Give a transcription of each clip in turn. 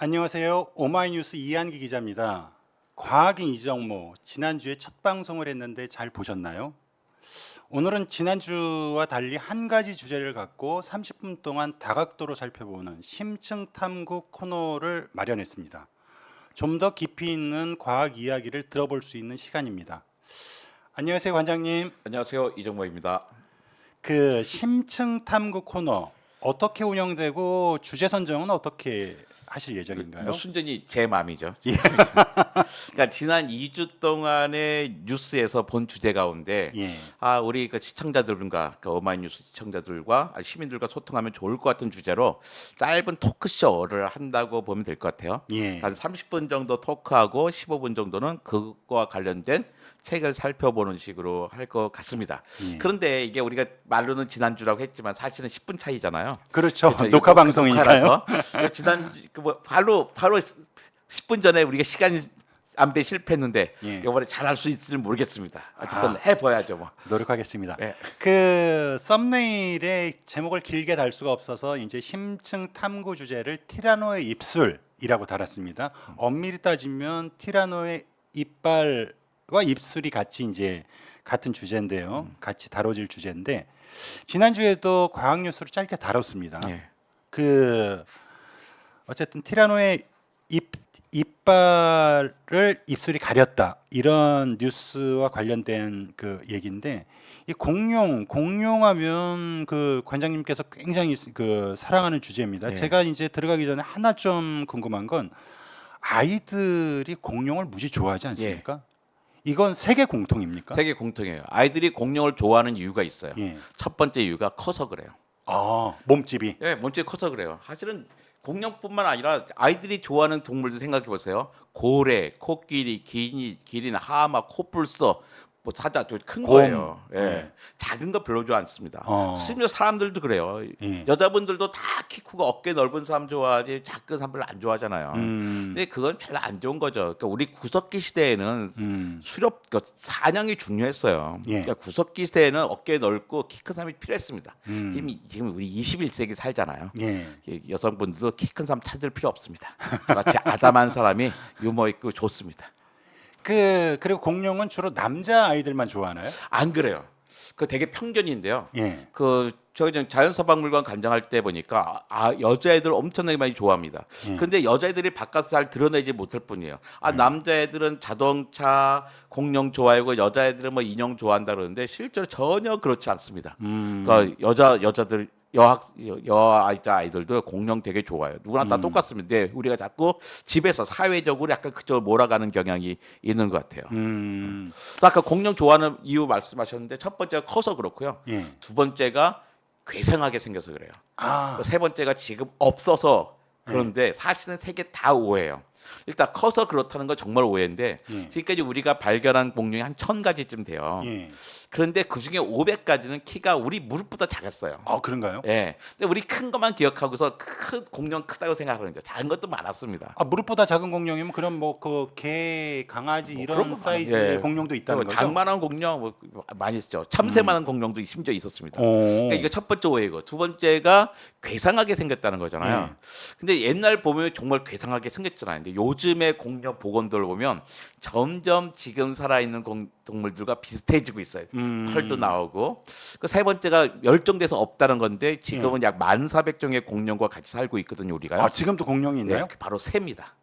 안녕하세요. 오마이뉴스 이한기 기자입니다. 과학인 이정모, 지난주에 첫 방송을 했는데 잘 보셨나요? 오늘은 지난주와 달리 한 가지 주제를 갖고 30분 동안 다각도로 살펴보는 심층 탐구 코너를 마련했습니다. 좀 더 깊이 있는 과학 이야기를 들어볼 수 있는 시간입니다. 안녕하세요, 관장님. 안녕하세요, 이정모입니다. 그 심층 탐구 코너 어떻게 운영되고 주제 선정은 어떻게 하실 예정인가요? 뭐 순전히 제 마음이죠. 예. 그러니까 지난 2주 동안의 뉴스에서 본 주제 가운데 예. 우리 그 시청자들과 어마이뉴스 시청자들과 시민들과 소통하면 좋을 것 같은 주제로 짧은 토크쇼를 한다고 보면 될 것 같아요. 예. 한 30분 정도 토크하고 15분 정도는 그것과 관련된 책을 살펴보는 식으로 할 것 같습니다. 예. 그런데 이게 우리가 말로는 지난주라고 했지만 사실은 10분 차이잖아요. 그렇죠. 그렇죠. 녹화 이거 방송이니까요. 녹화라서 지난 바로 10분 전에 우리가 시간 안배 실패했는데 예. 이번에 잘할 수 있을지 모르겠습니다. 어쨌든 해봐야죠 뭐. 노력하겠습니다. 네. 그 썸네일에 제목을 길게 달 수가 없어서 이제 심층 탐구 주제를 티라노의 입술이라고 달았습니다. 엄밀히 따지면 티라노의 이빨과 입술이 같이 이제 같은 주제인데요. 같이 다뤄질 주제인데 지난주에도 과학 뉴스로 짧게 다뤘습니다. 예. 그 어쨌든 티라노의 이빨을 입술이 가렸다 이런 뉴스와 관련된 그 얘기인데 이 공룡하면 그 관장님께서 굉장히 그 사랑하는 주제입니다. 네. 제가 이제 들어가기 전에 하나 좀 궁금한 건 아이들이 공룡을 무지 좋아하지 않습니까? 이건 세계 공통입니까? 세계 공통이에요. 아이들이 공룡을 좋아하는 이유가 있어요. 예. 첫 번째 이유가 커서 그래요. 몸집이. 예, 먼저 커서 그래요. 사실은 공룡뿐만 아니라 아이들이 좋아하는 동물들 생각해 보세요. 고래, 코끼리, 기린, 하마, 코뿔소, 뭐 사자 좀 큰 곰. 거예요. 예. 네. 작은 거 별로 좋아하지 않습니다. 어. 심지어 사람들도 그래요. 예. 여자분들도 다 키 크고 어깨 넓은 사람 좋아하지 작은 사람 별로 안 좋아하잖아요. 음. 근데 그건 별로 안 좋은 거죠. 그러니까 우리 구석기 시대에는 음. 사냥이 중요했어요. 예. 그러니까 구석기 시대에는 어깨 넓고 키 큰 사람이 필요했습니다. 음. 지금 우리 21세기 살잖아요. 예. 여성분들도 키 큰 사람 찾을 필요 없습니다. 저같이 아담한 사람이 유머 있고 좋습니다. 그리고 공룡은 주로 남자 아이들만 좋아하나요? 안 그래요. 그 되게 편견인데요. 예. 저희 자연서박물관 관장할 때 보니까 여자애들 엄청나게 많이 좋아합니다. 근데 여자애들이 바깥에서 잘 드러내지 못할 뿐이에요. 남자애들은 자동차, 공룡 좋아하고 여자애들은 뭐 인형 좋아한다 그러는데 실제로 전혀 그렇지 않습니다. 그러니까 여자들 아이들도 공룡 되게 좋아해요. 누구나 다 똑같습니다. 근데 우리가 자꾸 집에서 사회적으로 약간 그쪽으로 몰아가는 경향이 있는 것 같아요. 아까 공룡 좋아하는 이유 말씀하셨는데 첫 번째가 커서 그렇고요. 예. 두 번째가 괴상하게 생겨서 그래요. 아. 세 번째가 지금 없어서 그런데 사실은 세 개 다 오해예요. 일단 커서 그렇다는 건 정말 오해인데 지금까지 우리가 발견한 공룡이 한 1000가지쯤 돼요. 예. 그런데 그중에 500가지는 키가 우리 무릎보다 작았어요. 그런가요? 예. 근데 우리 큰 것만 기억하고서 공룡 크다고 생각하는 거죠. 작은 것도 많았습니다. 무릎보다 작은 공룡이면 그럼 뭐 그 개, 강아지 그런 이런 거 사이즈의 많아요. 예. 공룡도 있다는 거죠? 닭만한 공룡 뭐 많이 있죠. 참새만한 공룡도 심지어 있었습니다. 오. 그러니까 이거 첫 번째 오해고 두 번째가 괴상하게 생겼다는 거잖아요. 근데 옛날 보면 정말 괴상하게 생겼잖아요. 근데 요즘의 공룡 복원들 보면 점점 지금 살아있는 동물들과 비슷해지고 있어요. 털도 나오고. 그 세 번째가 멸종돼서 없다는 건데 지금은 약 1400종의 공룡과 같이 살고 있거든요, 우리가요. 지금도 공룡이 있나요? 네, 바로 새입니다.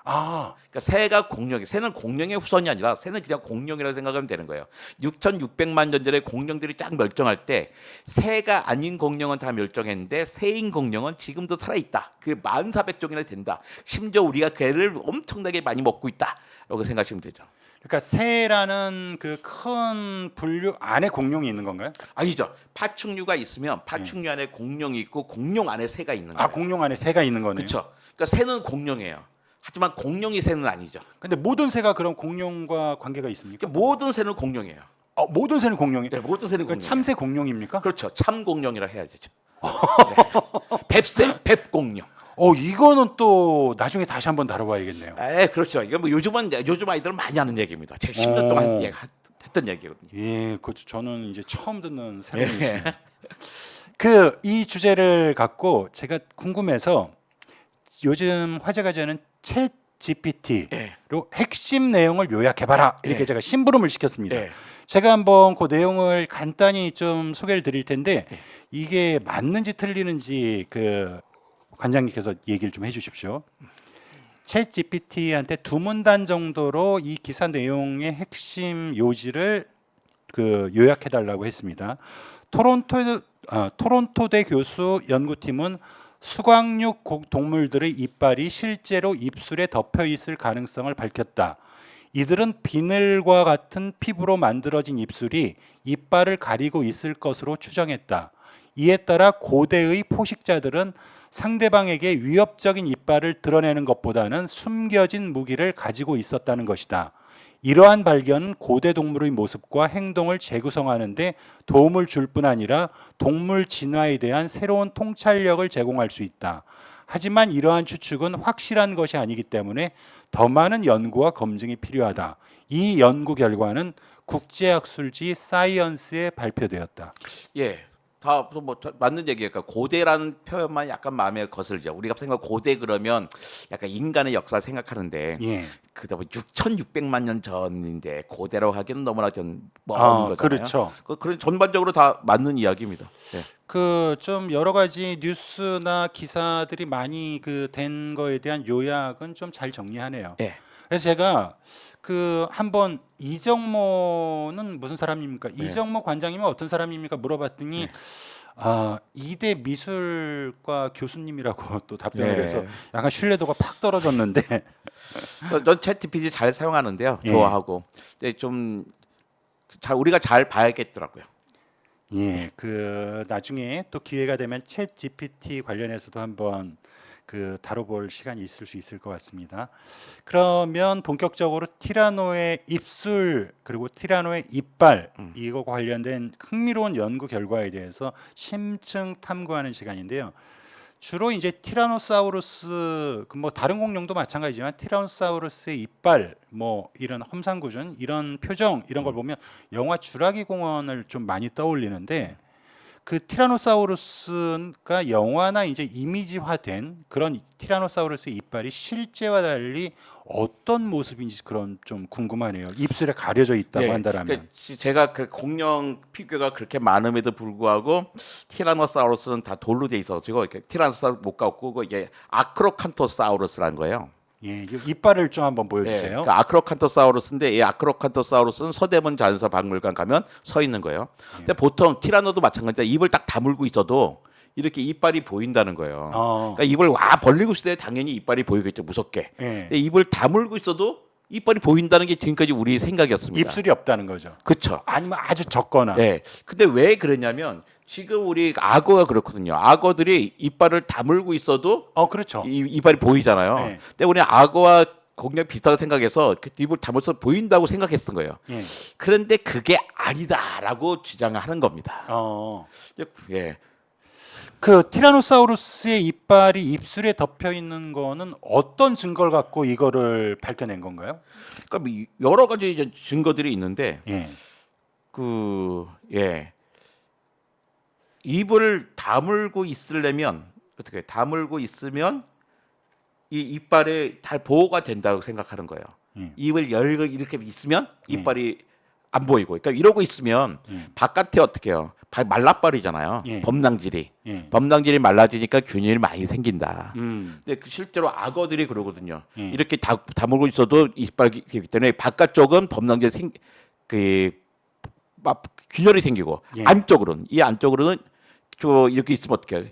아. 그러니까 새가 새는 공룡의 후손이 아니라 새는 그냥 공룡이라고 생각하면 되는 거예요. 6,600만 년 전에 공룡들이 쫙 멸종할 때 새가 아닌 공룡은 다 멸종했는데 새인 공룡은 지금도 살아있다. 그게 1400종이나 된다. 심지어 우리가 걔를 엄청나게 많이 먹고 있다라고 생각하시면 되죠. 그러니까 새라는 그 큰 분류 안에 공룡이 있는 건가요? 아니죠. 파충류가 있으면 파충류 안에 공룡이 있고 공룡 안에 새가 있는 거예요. 공룡 안에 새가 있는 거네요. 그렇죠. 그러니까 새는 공룡이에요. 하지만 공룡이 새는 아니죠. 근데 모든 새가 그럼 공룡과 관계가 있습니까? 그러니까 모든 새는 공룡이에요. 모든 새는 공룡이. 네, 모든 새는 그러니까 공룡. 참새 공룡입니까? 그렇죠. 참 공룡이라 해야 되죠. 네. 뵙새, 뵙공룡. 이거는 또 나중에 다시 한번 다뤄봐야겠네요. 그렇죠. 이거 뭐 요즘 아이들은 많이 하는 얘기입니다. 제가 10년 동안 했던 얘기거든요. 예, 그 저는 이제 처음 듣는 새로운 예. 얘기예요. 이 주제를 갖고 제가 궁금해서 요즘 화제가 되는 챗 GPT로 예. 핵심 내용을 요약해봐라 이렇게 예. 제가 심부름을 시켰습니다. 예. 제가 한번 그 내용을 간단히 좀 소개를 드릴 텐데 예. 이게 맞는지 틀리는지 그 관장님께서 얘기를 좀 해주십시오. 챗 GPT한테 두 문단 정도로 이 기사 내용의 핵심 요지를 그 요약해달라고 했습니다. 토론토대 교수 연구팀은 수광육 동물들의 이빨이 실제로 입술에 덮여 있을 가능성을 밝혔다. 이들은 비늘과 같은 피부로 만들어진 입술이 이빨을 가리고 있을 것으로 추정했다. 이에 따라 고대의 포식자들은 상대방에게 위협적인 이빨을 드러내는 것보다는 숨겨진 무기를 가지고 있었다는 것이다. 이러한 발견은 고대 동물의 모습과 행동을 재구성하는 데 도움을 줄 뿐 아니라 동물 진화에 대한 새로운 통찰력을 제공할 수 있다. 하지만 이러한 추측은 확실한 것이 아니기 때문에 더 많은 연구와 검증이 필요하다. 이 연구 결과는 국제학술지 사이언스에 발표되었다. 예. 다 맞는 얘기예요. 그러니까 고대라는 표현만 약간 마음에 거슬죠. 우리가 생각 고대 그러면 약간 인간의 역사를 생각하는데 예. 그다 뭐 6,600만 년 전인데 고대라고 하기는 너무나 좀 먼 거잖아요. 그렇죠. 그런 전반적으로 다 맞는 이야기입니다. 예. 그 좀 여러 가지 뉴스나 기사들이 많이 그 된 거에 대한 요약은 좀 잘 정리하네요. 예. 그래서 제가 그 한번 이정모는 무슨 사람입니까? 네. 이정모 관장님은 어떤 사람입니까? 물어봤더니 네. 이대 미술과 교수님이라고 또 답변을 네. 해서 약간 신뢰도가 팍 떨어졌는데 전 챗GPT 잘 사용하는데요. 예. 좋아하고. 근데 좀 우리가 잘 봐야겠더라고요. 예, 그 나중에 또 기회가 되면 챗 GPT 관련해서도 한번 그 다뤄볼 시간이 있을 수 있을 것 같습니다. 그러면 본격적으로 티라노의 입술 그리고 티라노의 이빨 이거 관련된 흥미로운 연구 결과에 대해서 심층 탐구하는 시간인데요. 주로 이제 티라노사우루스 그 뭐 다른 공룡도 마찬가지지만 티라노사우루스의 이빨 뭐 이런 험상궂은 이런 표정 이런 걸 보면 영화 주라기 공원을 좀 많이 떠올리는데 그 티라노사우루스가 영화나 이제 이미지화된 그런 티라노사우루스의 이빨이 실제와 달리 어떤 모습인지 그런 좀 궁금하네요. 입술에 가려져 있다고 예, 한다라면. 그러니까 제가 그 공룡 피규어가 그렇게 많음에도 불구하고 티라노사우루스는 다 돌로 돼 있어가지고 티라노사우루스 못 갖고 이게 아크로칸토사우루스라는 거예요. 예, 이 이빨을 좀 한번 네, 보여주세요. 그 아크로칸토사우루스인데 이 아크로칸토사우루스는 서대문 자연사박물관 가면 서 있는 거예요. 근데 보통 티라노도 마찬가지인데 입을 딱 다물고 있어도 이렇게 이빨이 보인다는 거예요. 그러니까 입을 와 벌리고 있을 때 당연히 이빨이 보이겠죠, 무섭게. 예. 근데 입을 다물고 있어도 이빨이 보인다는 게 지금까지 우리 생각이었습니다. 입술이 없다는 거죠. 그렇죠. 아니면 아주 적거나. 네. 근데 왜 그러냐면 지금 우리 악어가 그렇거든요. 악어들이 이빨을 다물고 있어도 그렇죠. 이빨이 보이잖아요. 네. 근데 우리 악어와 공룡 비슷하게 생각해서 그 입을 다물어서 보인다고 생각했던 거예요. 예. 그런데 그게 아니다라고 주장하는 겁니다. 예. 그 티라노사우루스의 이빨이 입술에 덮여 있는 거는 어떤 증거를 갖고 이거를 밝혀낸 건가요? 그러니까 뭐 여러 가지 이제 증거들이 있는데 예. 예. 입을 다물고 있으려면 어떻게 다물고 있으면 이 이빨에 잘 보호가 된다고 생각하는 거예요. 입을 열고 이렇게 있으면 이빨이 안 보이고, 그러니까 이러고 있으면 바깥에 어떻게 해요? 말라버리잖아요. 예. 범랑질이. 예. 범랑질이 말라지니까 균일이 많이 생긴다. 음. 근데 실제로 악어들이 그러거든요. 예. 이렇게 다물고 있어도 이빨이 있기 때문에 바깥쪽은 범랑질 균열이 생기고 예. 안쪽으로는 이렇게 있으면 어떻게 해요?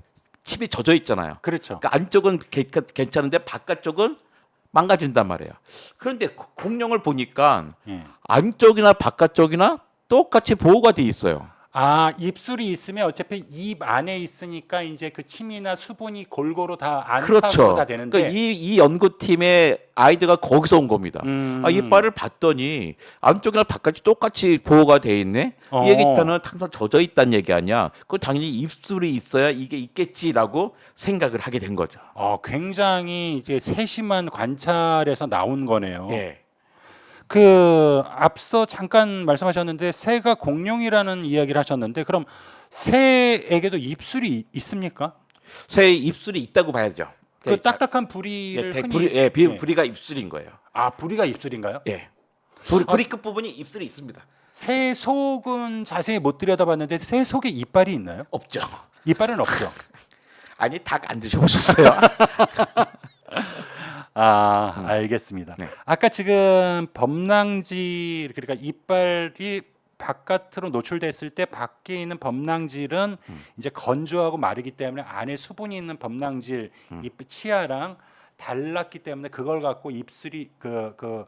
침이 젖어 있잖아요. 그렇죠. 그러니까 안쪽은 괜찮은데 바깥쪽은 망가진단 말이에요. 그런데 공룡을 보니까 예. 안쪽이나 바깥쪽이나 똑같이 보호가 돼 있어요. 입술이 있으면 어차피 입 안에 있으니까 이제 그 침이나 수분이 골고루 다 그렇죠. 안타가 되는데. 그러니까 이 연구팀의 아이디어가 거기서 온 겁니다. 이빨을 봤더니 안쪽이나 바깥이 똑같이 보호가 돼 있네. 이 얘기는 항상 젖어 있다는 얘기 아니야. 그 당연히 입술이 있어야 이게 있겠지라고 생각을 하게 된 거죠. 굉장히 이제 세심한 관찰에서 나온 거네요. 예. 그 앞서 잠깐 말씀하셨는데 새가 공룡이라는 이야기를 하셨는데 그럼 새에게도 입술이 있습니까? 새의 입술이 있다고 봐야죠. 그 딱딱한 부리를 흔히 부리가 입술인 거예요. 아, 부리가 입술인가요? 예. 부리 끝 부분이 입술이 있습니다. 새 속은 자세히 못 들여다봤는데 새 속에 이빨이 있나요? 없죠. 이빨은 없죠. 아니 닭 안 드셔보셨어요? 아, 알겠습니다. 네. 아까 지금 범낭질, 그러니까 이빨이 바깥으로 노출됐을 때 밖에 있는 범낭질은 이제 건조하고 마르기 때문에 안에 수분이 있는 범낭질 치아랑 달랐기 때문에 그걸 갖고 입술이 그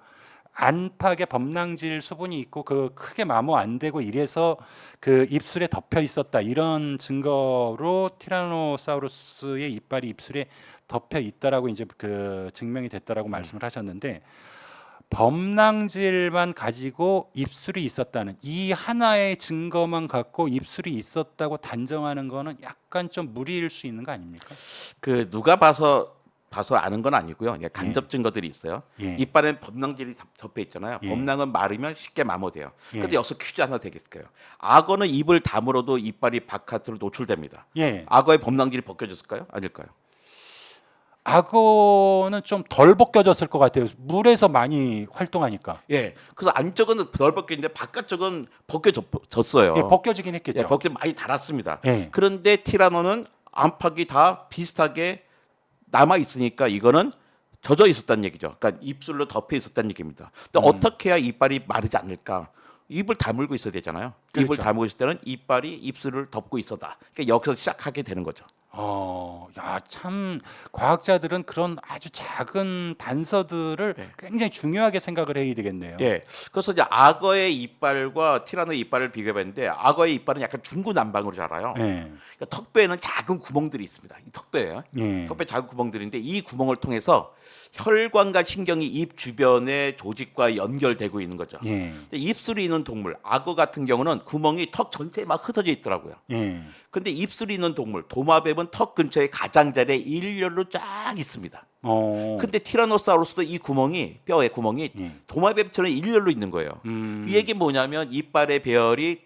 안팎에 범낭질 수분이 있고 그 크게 마모 안 되고 이래서 그 입술에 덮여 있었다, 이런 증거로 티라노사우루스의 이빨이 입술에 덮여 있다라고 이제 그 증명이 됐다라고 말씀을 하셨는데, 범낭질만 가지고 입술이 있었다는 이 하나의 증거만 갖고 입술이 있었다고 단정하는 거는 약간 좀 무리일 수 있는 거 아닙니까? 그 누가 봐서 아는 건 아니고요. 그냥 간접 증거들이 있어요. 예. 이빨엔 범낭질이 덮여 있잖아요. 예. 범낭은 마르면 쉽게 마모돼요. 예. 근데 여기서 퀴즈 하나 되겠어요. 악어는 입을 다물어도 이빨이 바깥으로 노출됩니다. 예. 악어의 범낭질이 벗겨졌을까요? 아닐까요? 악어는 좀 덜 벗겨졌을 것 같아요. 물에서 많이 활동하니까. 예. 그래서 안쪽은 덜 벗겨있는데 바깥쪽은 벗겨졌어요. 예, 벗겨지긴 했겠죠. 예, 벗겨 많이 달았습니다. 예. 그런데 티라노는 안팎이 다 비슷하게 남아 있으니까 이거는 젖어 있었다는 얘기죠. 그러니까 입술로 덮여 있었다는 얘기입니다. 근데 어떻게 해야 이빨이 마르지 않을까? 입을 다물고 있어야 되잖아요. 입을 그렇죠. 다물고 있을 때는 이빨이 입술을 덮고 있었다. 그러니까 여기서 시작하게 되는 거죠. 야, 참 과학자들은 그런 아주 작은 단서들을 굉장히 중요하게 생각을 해야 되겠네요. 예. 그래서 이제 악어의 이빨과 티라노의 이빨을 비교해봤는데 악어의 이빨은 약간 중구난방으로 자라요. 예. 그러니까 턱뼈에는 작은 구멍들이 있습니다. 이 턱뼈에. 예. 턱뼈 작은 구멍들인데 이 구멍을 통해서 혈관과 신경이 입 주변의 조직과 연결되고 있는 거죠. 예. 근데 입술이 있는 동물, 악어 같은 경우는 구멍이 턱 전체에 막 흩어져 있더라고요. 예. 근데 입술이 있는 동물, 도마뱀은 턱 근처에 가장자리에 일렬로 쫙 있습니다. 근데 티라노사우루스도 이 구멍이, 뼈의 구멍이 예. 도마뱀처럼 일렬로 있는 거예요. 이 얘기 뭐냐면 이빨의 배열이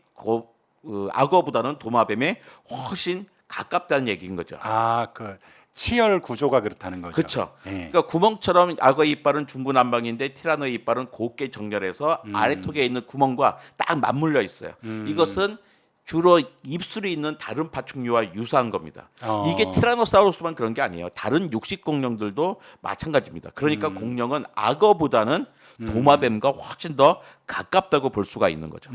악어보다는 도마뱀에 훨씬 가깝다는 얘기인 거죠. 아, 그 치열 구조가 그렇다는 거죠. 그렇죠. 예. 그러니까 구멍처럼 악어의 이빨은 중구난방인데 티라노의 이빨은 곱게 정렬해서 아래턱에 있는 구멍과 딱 맞물려 있어요. 이것은 주로 입술이 있는 다른 파충류와 유사한 겁니다. 이게 티라노사우루스만 그런 게 아니에요. 다른 육식 공룡들도 마찬가지입니다. 그러니까 공룡은 악어보다는 도마뱀과 훨씬 더 가깝다고 볼 수가 있는 거죠.